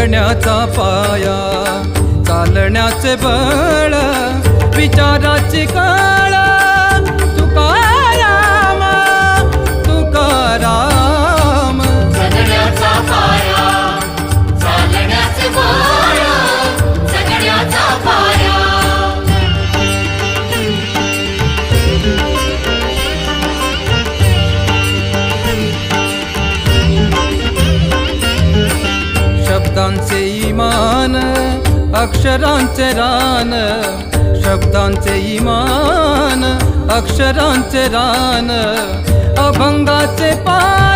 जगण्याचा पाया, चालण्याचे बळ, विचाराची कळ, तुकाराम तुकाराम. जगण्याचा पाया, चालण्याचे बळ, जगण्याचा पाया. शब्दांचे इमान, अक्षरांचे रान, शब्दांचे इमान, अक्षरांचे रान, अभंगाचे पान.